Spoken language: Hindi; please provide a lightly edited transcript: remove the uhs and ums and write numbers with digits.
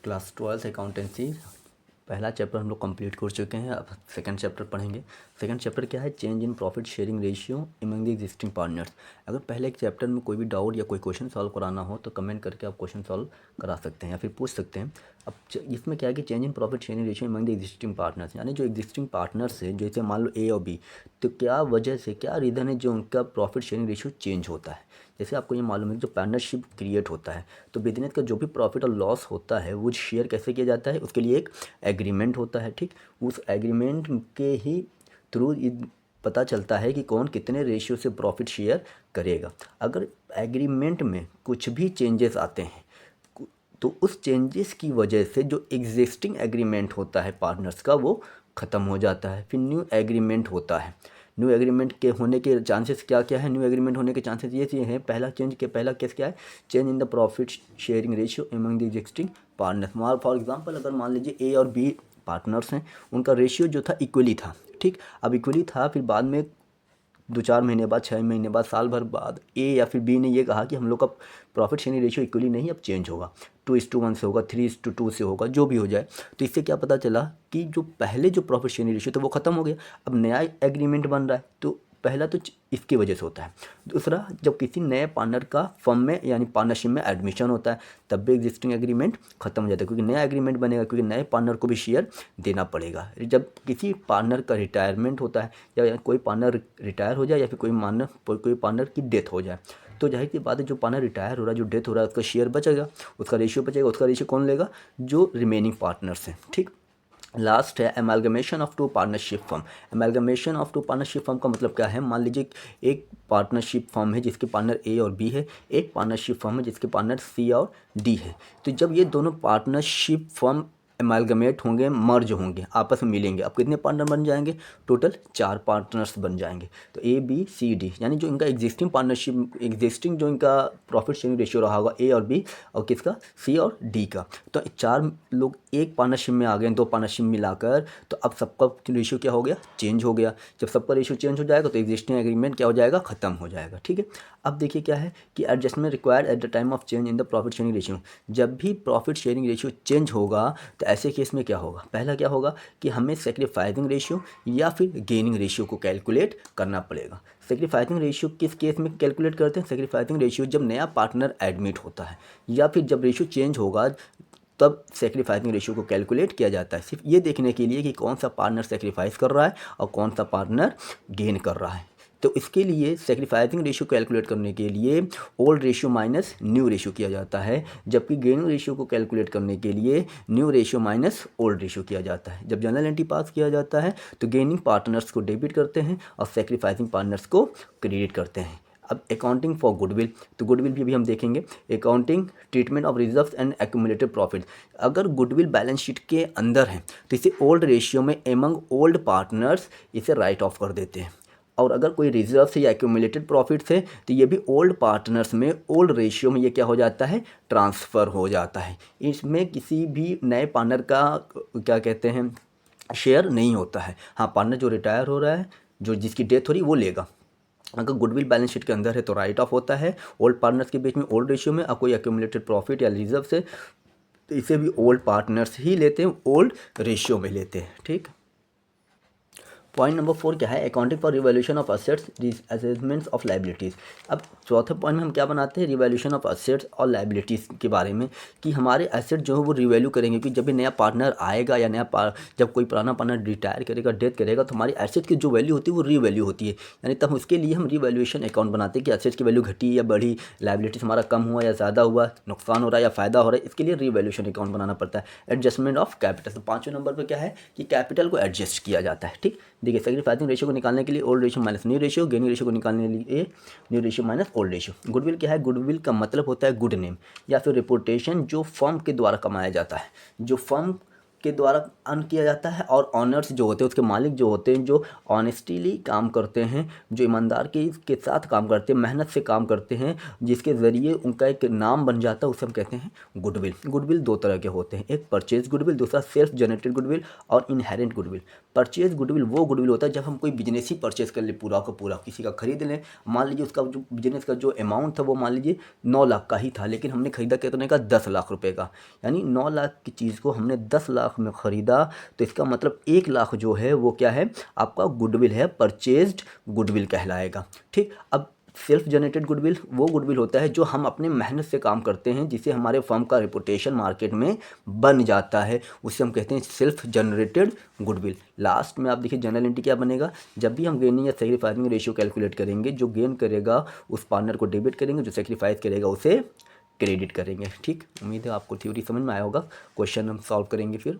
क्लास 12 अकाउंटेंसी पहला चैप्टर हम लोग कंप्लीट कर चुके हैं। अब सेकंड चैप्टर पढ़ेंगे। सेकंड चैप्टर क्या है? Change in profit sharing ratio among the existing partners. अगर पहले एक चैप्टर में कोई भी डाउट या कोई क्वेश्चन सॉल्व कराना हो तो कमेंट करके आप क्वेश्चन सॉल्व करा सकते हैं या फिर पूछ सकते हैं। अब इसमें क्या है कि change in profit sharing ratio among the existing partners, यानी जो एग्जिस्टिंग पार्टनर्स है, जैसे मान लो ए और बी, तो क्या वजह से, क्या रीज़न है जो उनका प्रॉफिट शेयरिंग रेशियो चेंज होता है। जैसे आपको ये मालूम है कि जो पार्टनरशिप क्रिएट होता है तो बिजनेस का जो भी प्रॉफिट और लॉस होता है वो शेयर कैसे किया जाता है, उसके लिए एक एग्रीमेंट होता है। ठीक, उस एग्रीमेंट के ही थ्रू पता चलता है कि कौन कितने रेशियो से प्रॉफिट शेयर करेगा। अगर एग्रीमेंट में कुछ भी चेंजेस आते हैं तो उस चेंजेस की वजह से जो एग्जिस्टिंग एग्रीमेंट होता है पार्टनर्स का वो ख़त्म हो जाता है, फिर न्यू एग्रीमेंट होता है। न्यू एग्रीमेंट के होने के चांसेस क्या क्या है? न्यू एग्रीमेंट होने के चांसेस ये हैं, पहला केस क्या है? Change in the profit sharing ratio among the existing partners. For example अगर मान लीजिए ए और बी पार्टनर्स हैं, उनका रेशियो जो था इक्वली था। ठीक, अब इक्वली था, फिर बाद में 2-4 महीने बाद, 6 महीने बाद, साल भर बाद ए या फिर बी ने ये कहा कि हम लोग का प्रॉफिट शेयरिंग रेशियो इक्वली नहीं, अब चेंज होगा, 2:1 से होगा, 3:2 से होगा, जो भी हो जाए। तो इससे क्या पता चला कि जो पहले जो प्रॉफिट शेयरिंग रेशियो था वो ख़त्म हो गया, अब नया एग्रीमेंट बन रहा है। तो पहला तो इसकी वजह से होता है। दूसरा, जब किसी नए पार्टनर का फर्म में यानी पार्टनरशिप में एडमिशन होता है तब भी एग्जिस्टिंग एग्रीमेंट खत्म हो जाता है, क्योंकि नया एग्रीमेंट बनेगा, क्योंकि नए पार्टनर को भी शेयर देना पड़ेगा। जब किसी पार्टनर का रिटायरमेंट होता है या कोई पार्टनर रिटायर हो जाए या फिर कोई पार्टनर की डेथ हो जाए तो जाहिर सी बात है जो पार्टनर रिटायर हो रहा है, जो डेथ हो रहा है, उसका शेयर बचेगा, उसका रेशियो बचेगा। उसका रेशियो कौन लेगा? जो रिमेनिंग पार्टनर्स हैं। ठीक, लास्ट है amalgamation of two partnership firm. Amalgamation of two partnership firm का मतलब क्या है? मान लीजिए एक पार्टनरशिप फर्म है जिसके पार्टनर ए और बी है, एक पार्टनरशिप फर्म है जिसके पार्टनर सी और डी है। तो जब ये दोनों पार्टनरशिप फर्म एमैल्गमेट होंगे, मर्ज होंगे, आपस में मिलेंगे, अब कितने पार्टनर बन जाएंगे? टोटल 4 पार्टनर्स बन जाएंगे। तो ए बी सी डी, यानी जो इनका एग्जिस्टिंग पार्टनरशिप, एग्जिस्टिंग जो इनका प्रॉफिट शेयरिंग रेशियो रहा होगा ए और बी और किसका? सी और डी का, तो 4 लोग एक पार्टनरशिप में आ गए, 2 पार्टनरशिप मिलाकर, तो अब सबका रेशियो क्या हो गया? चेंज हो गया। जब सबका रेशियो चेंज हो जाएगा तो एग्जिस्टिंग एग्रीमेंट क्या हो जाएगा? ख़त्म हो जाएगा। ठीक है, अब देखिए क्या है कि adjustment required at the time of change in the profit sharing ratio. जब भी प्रॉफिट शेयरिंग रेशियो चेंज होगा तो ऐसे केस में क्या होगा? पहला क्या होगा कि हमें सेक्रीफाइसिंग रेशियो या फिर गेनिंग रेशियो को कैलकुलेट करना पड़ेगा। सेक्रीफाइसिंग रेशियो किस केस में कैलकुलेट करते हैं? सेक्रीफाइसिंग रेशियो जब नया पार्टनर एडमिट होता है या फिर जब रेशियो चेंज होगा तब सेक्रीफाइसिंग रेशियो को कैलकुलेट किया जाता है, सिर्फ ये देखने के लिए कि कौन सा पार्टनर सेक्रीफाइस कर रहा है और कौन सा पार्टनर गेन कर रहा है। तो इसके लिए सेक्रीफाइसिंग रेशियो कैलकुलेट करने के लिए old ratio minus new ratio किया जाता है, जबकि गेनिंग रेशियो को कैलकुलेट करने के लिए new ratio minus old ratio किया जाता है। जब जनरल एंट्री पास किया जाता है तो गेनिंग पार्टनर्स को डेबिट करते हैं और सेक्रीफाइसिंग पार्टनर्स को क्रेडिट करते हैं। अब अकाउंटिंग फॉर गुडविल, तो गुडविल भी अभी हम देखेंगे। Accounting treatment of reserves and accumulated profit. अगर गुडविल बैलेंस शीट के अंदर है तो इसे ओल्ड रेशियो में एमंग ओल्ड पार्टनर्स इसे राइट ऑफ कर देते हैं, और अगर कोई रिजर्व से या एक्यूमुलेटेड प्रॉफिट से तो ये भी ओल्ड पार्टनर्स में ओल्ड रेशियो में ये क्या हो जाता है? ट्रांसफ़र हो जाता है। इसमें किसी भी नए पार्टनर का क्या कहते हैं, शेयर नहीं होता है। हाँ, पार्टनर जो रिटायर हो रहा है, जो जिसकी डेथ हो रही है वो लेगा। अगर गुडविल बैलेंस शीट के अंदर है तो राइट ऑफ होता है ओल्ड पार्टनर्स के बीच में ओल्ड रेशियो में, और कोई एक्यूमुलेटेड प्रॉफिट या रिजर्व से तो इसे भी ओल्ड पार्टनर्स ही लेते हैं, ओल्ड रेशियो में लेते हैं। ठीक, पॉइंट नंबर 4 क्या है? Accounting for revaluation of assets, assessments of liabilities. अब चौथे पॉइंट में हम क्या बनाते हैं? रिवैल्यूएशन ऑफ असेट्स और लाइबिलिटीज़ के बारे में, कि हमारे एसेट जो है वो रिवैल्यू करेंगे, क्योंकि जब भी नया पार्टनर आएगा या जब कोई पुराना पार्टनर रिटायर करेगा, डेथ करेगा, तो हमारी एसेट की जो वैल्यू होती है वो रीवैल्यू होती है, यानी तब उसके लिए हम रिवैल्यूएशन अकाउंट बनाते हैं कि एसेट की वैल्यू घटी या बढ़ी, लाइबिलिटीज हमारा कम हुआ या ज़्यादा हुआ, नुकसान हो रहा है या फ़ायदा हो रहा है, इसके लिए रिवैल्यूएशन अकाउंट बनाना पड़ता है। एडजस्टमेंट ऑफ कैपिटल, तो 5वें नंबर पर क्या है कि कैपिटल को एडजस्ट किया जाता है। ठीक, देखिए सेक्रीफाइसिंग रेशियो को निकालने के लिए old ratio minus new ratio, gaining ratio को निकालने के लिए new ratio minus old ratio. Goodwill क्या है? गुडविल का मतलब होता है गुड नेम या फिर रिपुटेशन जो फर्म के द्वारा कमाया जाता है। जो फर्म के द्वारा अर्न किया जाता है, और ऑनर्स जो होते हैं, उसके मालिक जो होते हैं, जो ऑनेस्टली काम करते हैं, जो ईमानदार के साथ काम करते हैं, मेहनत से काम करते हैं, जिसके ज़रिए उनका एक नाम बन जाता है, उसे हम कहते हैं गुडविल। गुडविल दो तरह के होते हैं, एक परचेज गुडविल, दूसरा सेल्फ जनरेटेड गुडविल और इनहेरेंट गुडविल। परचेज गुडविल वो गुडविल होता है जब हम कोई बिजनेस ही परचेज कर ले, पूरा का पूरा किसी का खरीद लें। मान लीजिए उसका जो बिजनेस का जो अमाउंट था वो मान लीजिए 9 लाख का ही था, लेकिन हमने खरीदा कितने का, 10 लाख रुपए का। यानी 9 लाख की चीज़ को हमने 10 लाख में ख़रीदा, तो इसका मतलब 1 लाख जो है वो क्या है, आपका गुडविल है, परचेज्ड गुडविल कहलाएगा। ठीक, अब सेल्फ जनरेटेड गुडविल वो गुडविल होता है जो हम अपने मेहनत से काम करते हैं, जिससे हमारे फर्म का रेपुटेशन मार्केट में बन जाता है, उसे हम कहते हैं सेल्फ जनरेटेड गुडविल। लास्ट में आप देखिए जनरल एंट्री क्या बनेगा, जब भी हम गेनिंग या सेक्रीफाइसिंग रेशियो कैलकुलेट करेंगे, जो गेन करेगा उस पार्टनर को डेबिट करेंगे, जो सेक्रीफाइस करेगा उसे क्रेडिट करेंगे। ठीक, उम्मीद है आपको थ्योरी समझ में आया होगा। क्वेश्चन हम सॉल्व करेंगे फिर।